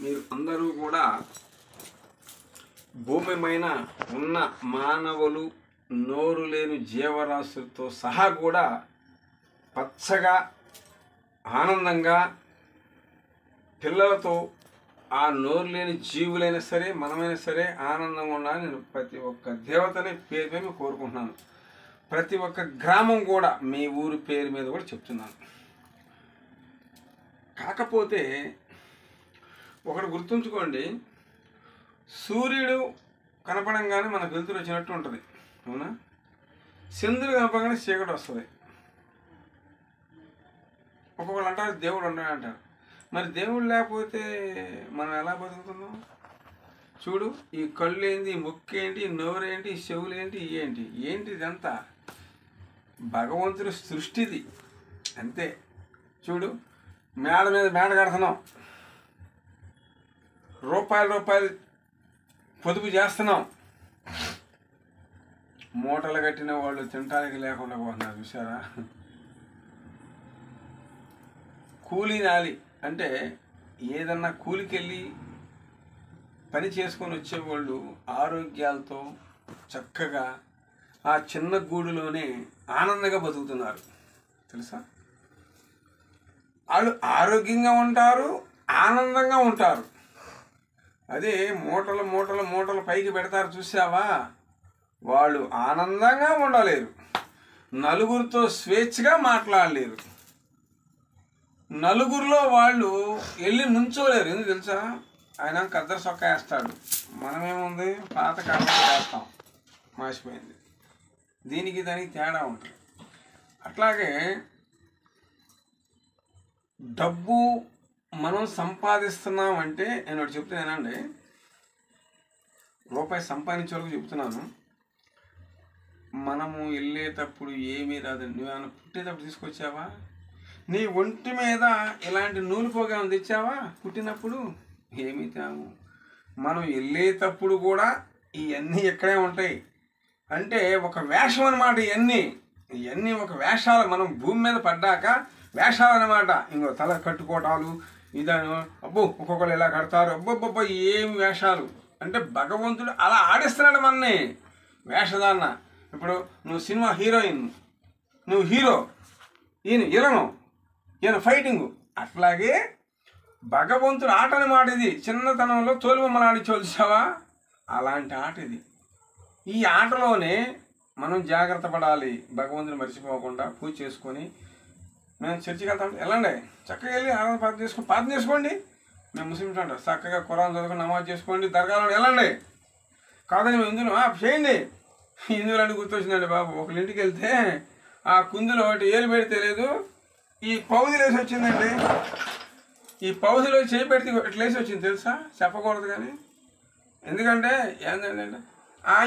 మీరు అందరూ కూడా భూమి పైన ఉన్న మానవులు, నోరు లేని జీవరాశులతో సహా కూడా పచ్చగా ఆనందంగా పిల్లలతో ఆ నోరు లేని జీవులైనా సరే మనమైనా సరే ఆనందంగా ఉండాలని నేను ప్రతి ఒక్క దేవతని పేరు మీద కోరుకుంటున్నాను. ప్రతి ఒక్క గ్రామం కూడా మీ ఊరి పేరు మీద కూడా చెప్తున్నాను. కాకపోతే ఒకటి గుర్తుంచుకోండి, సూర్యుడు కనపడంగానే మనకు వెలుతురు వచ్చినట్టు ఉంటుంది, అవునా? చంద్రుడు కనపడగానే చీకటి వస్తుంది. ఒక్కొక్కరు అంటారు దేవుడు ఉన్నాడు అంటారు. మరి దేవుడు లేకపోతే మనం ఎలా బతుకుతున్నాం? చూడు, ఈ కళ్ళు ఏంటి, ముక్కు ఏంటి, నోరేంటి, చెవులు ఏంటి, ఏంటి ఇదంతా భగవంతుడి సృష్టిది అంతే. చూడు, మేడ మీద మేడ కడుతున్నాం, రూపాయలు పొదుపు చేస్తున్నాం, మూటలు కట్టిన వాళ్ళు తినడానికి లేకుండా పోతున్నారు చూసారా? కూలీ నాలి అంటే ఏదన్నా కూలికెళ్ళి పని చేసుకొని వచ్చేవాళ్ళు ఆరోగ్యాలతో చక్కగా ఆ చిన్న గూడులోనే ఆనందంగా బతుకుతున్నారు తెలుసా? వాళ్ళు ఆరోగ్యంగా ఉంటారు, ఆనందంగా ఉంటారు. అదే మూటలు పైకి పెడతారు చూసావా, వాళ్ళు ఆనందంగా ఉండలేరు, నలుగురితో స్వేచ్ఛగా మాట్లాడలేరు, నలుగురిలో వాళ్ళు వెళ్ళి నుంచోలేరు. ఎందుకు తెలుసా? ఆయన కద్దరు సొక్క వేస్తాడు, మనమేముంది పాత కాలం వేస్తాం, మాసిపోయింది. దీనికి దానికి తేడా ఉంటుంది. అట్లాగే డబ్బు మనం సంపాదిస్తున్నామంటే నేను ఒకటి చెప్తున్నానండి, రూపాయి సంపాదించే వరకు చెప్తున్నాను. మనము వెళ్ళేటప్పుడు ఏమీ రాదు. నువ్వేమైనా పుట్టేటప్పుడు తీసుకొచ్చావా? నీ ఒంటి మీద ఇలాంటి నూలు పోగా తెచ్చావా? పుట్టినప్పుడు ఏమీ తాము. మనం వెళ్ళేటప్పుడు కూడా ఇవన్నీ ఎక్కడే ఉంటాయి. అంటే ఒక వేషం అన్నమాట. ఇవన్నీ ఒక వేషాలు. మనం భూమి మీద పడ్డాక వేషాలు అన్నమాట. ఇంకో తల కట్టుకోవటాలు ఇదాను, అబ్బో ఒక్కొక్కరు ఇలా కడతారు, అబ్బబ్బబ్బో ఏమి వేషాలు అంటే భగవంతుడు అలా ఆడిస్తున్నాడు మనని వేషధారణ. ఇప్పుడు నువ్వు సినిమా హీరోయిన్, నువ్వు హీరో, ఈయన ఫైటింగు. అట్లాగే భగవంతుడు ఆట అన్నమాట ఇది. చిన్నతనంలో తోలుబొమ్మలు ఆడిచోల్చావా, అలాంటి ఆట ఇది. ఈ ఆటలోనే మనం జాగ్రత్త పడాలి, భగవంతుని మర్చిపోకుండా పూజ చేసుకొని. మేము చర్చికి వెళ్తాం, వెళ్ళండి, చక్కగా వెళ్ళి ఆరాధన ప్రార్థన చేసుకోండి. మేము ముస్లిమ్స్ అంటారు, చక్కగా ఖురాన్ చదువుకొని నమాజ్ చేసుకోండి, దర్గాలో వెళ్ళండి. కాదని మేము హిందువులు చేయండి. హిందువులు అని గుర్తొచ్చిందండి బాబు. ఒకరింటికి వెళ్తే ఆ కుందులో ఒకటి ఏలు పెడితే లేదు, ఈ పౌదిలేసి వచ్చిందండి. ఈ పౌదిలో చేయి పెడితే ఇట్లా వేసి వచ్చింది తెలుసా? చెప్పకూడదు కానీ, ఎందుకంటే ఏంటంటే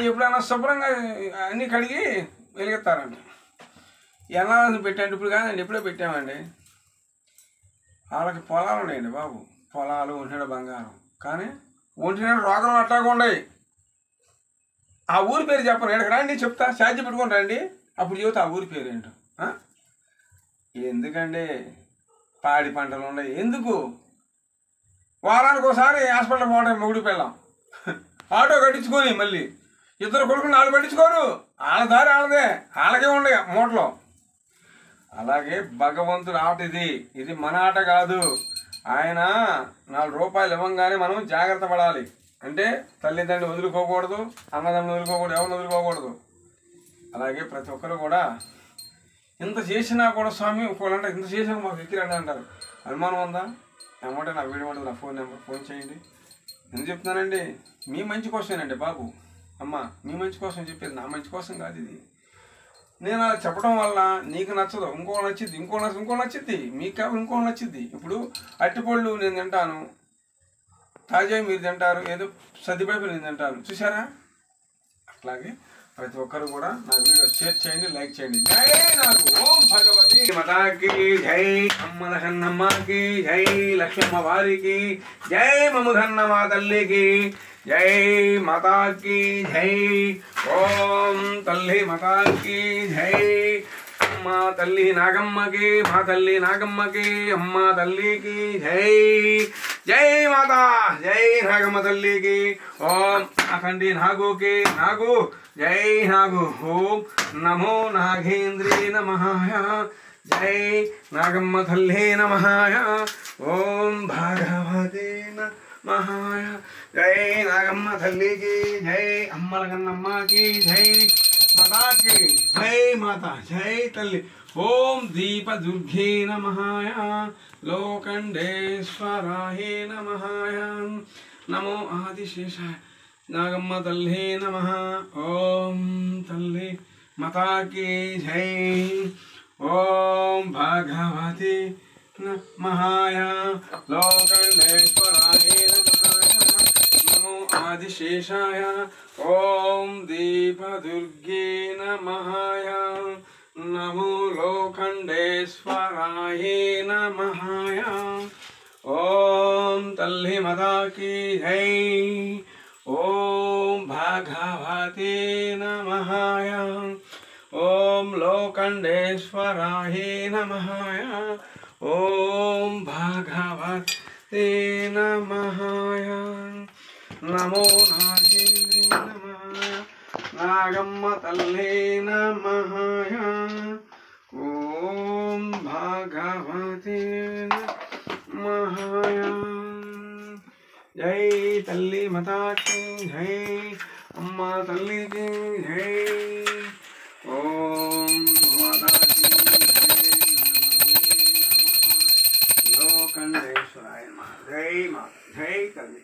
ఎప్పుడైనా శుభ్రంగా అన్నీ కడిగి వెలిగిస్తారండి. ఎలా పెట్టండి, ఇప్పుడు కాదండి, ఎప్పుడో పెట్టామండి. వాళ్ళకి పొలాలు ఉన్నాయండి బాబు, పొలాలు, ఒంటినాడు బంగారం. కానీ ఒంటినాడు రోగం అట్లాగా ఉన్నాయి. ఆ ఊరి పేరు చెప్పను, ఇక్కడికి రండి చెప్తా, ఛార్జీ పెట్టుకొని రండి, అప్పుడు చెబుతా ఆ ఊరి పేరు ఏంటో. ఎందుకండి పాడి పంటలు ఉన్నాయి, ఎందుకు వారానికి ఒకసారి హాస్పిటల్ పోవడం మొగుడు పిల్లం ఆటో కట్టించుకొని మళ్ళీ ఇద్దరు కొడుకుని వాళ్ళు పట్టించుకోరు, వాళ్ళ దారి వాళ్ళదే, వాళ్ళకే ఉండే మూటలో. అలాగే భగవంతుడు ఆట ఇది మన ఆట కాదు. ఆయన 4 రూపాయలు ఇవ్వగానే మనం జాగ్రత్త పడాలి. అంటే తల్లిదండ్రులు వదులుకోకూడదు, అన్నదమ్ములు వదులుకోకూడదు, ఎవరిని వదులుకోకూడదు. అలాగే ప్రతి ఒక్కరు కూడా ఇంత చేసినా కూడా స్వామి ఒక్కోళ్ళంటే ఇంత చేసినా మాకు ఎక్కిరండి అంటారు. అనుమానం ఉందా? ఏమంటే నా వీడియో ఉంటుంది, నా ఫోన్ నెంబర్, ఫోన్ చేయండి. ఎందుకు చెప్తున్నానండి? మీ మంచి కోసమేనండి బాబు, అమ్మ, మీ మంచి కోసం చెప్పేది, నా మంచి కోసం కాదు ఇది. నేను అలా చెప్పడం వల్ల నీకు నచ్చదు, ఇంకో నచ్చింది, ఇంకో నచ్చింది, మీకు కావాలి ఇంకో నచ్చింది. ఇప్పుడు అరటిపళ్ళు నేను తింటాను, తాజా మీరు తింటారు, ఏదో సర్దిపైపు నేను తింటాను, చూసారా? అట్లాగే ప్రతి ఒక్కరు కూడా నా వీడియో షేర్ చేయండి, లైక్ చేయండి. జై నాకు ఓం భగవతి మాతాకి జై, అమ్మలహన్నమ్మకి జై, లక్ష్మమ్మ వారికి జై, మముధన్నమా తల్లికి జై, మాతాకి జై, ఓం తల్లి మాతాకి జై. అమ్మ తల్లి నాగమ్మకి, మా తల్లి నాగమ్మకి, అమ్మ తల్లికి జై, జై మాతా. నాగమ్మ తల్లికి ఓం అఖండి నాగుకి నాగు జై నాగు ఓం నమో నాగేంద్రే నమః జై నాగమ్మ తల్లి నమః ఓం భాగవతే నమః జై నాగమ్మ తల్లికి జై అమ్మల కన్నమ్మకి జై మాతాకి జై మాత జై తల్లి ఓం దీప దుర్గే నమః లోకండేశ్వరాయ నమః నమో ఆదిశేషాయ నాగమ్మ తల్లి నమః ఓం తల్లి మాతాకి జై ఓం భగవతి నమః లోకండేశ్వరాయ నమః నమో ఆదిశేషాయ ఓం దీపదుర్గే నమః నమో లోకండేశ్వరాయ నమః ఓం తల్లి మాతాకి జై ఓం భగవతే నమః ఓం లోకండేశ్వరాయ నమః ఓం భగవతే నమః నమో నాగేంద్రే నమః నాగమ్మ తల్లి నమః ఓం భగవతే నమః జై తల్లి మాతాకి జై అమ్మ తల్లికి జై ఓం మాతాకి జై లోకండేశ్వరాయ నమః జై మాత జై తల్లి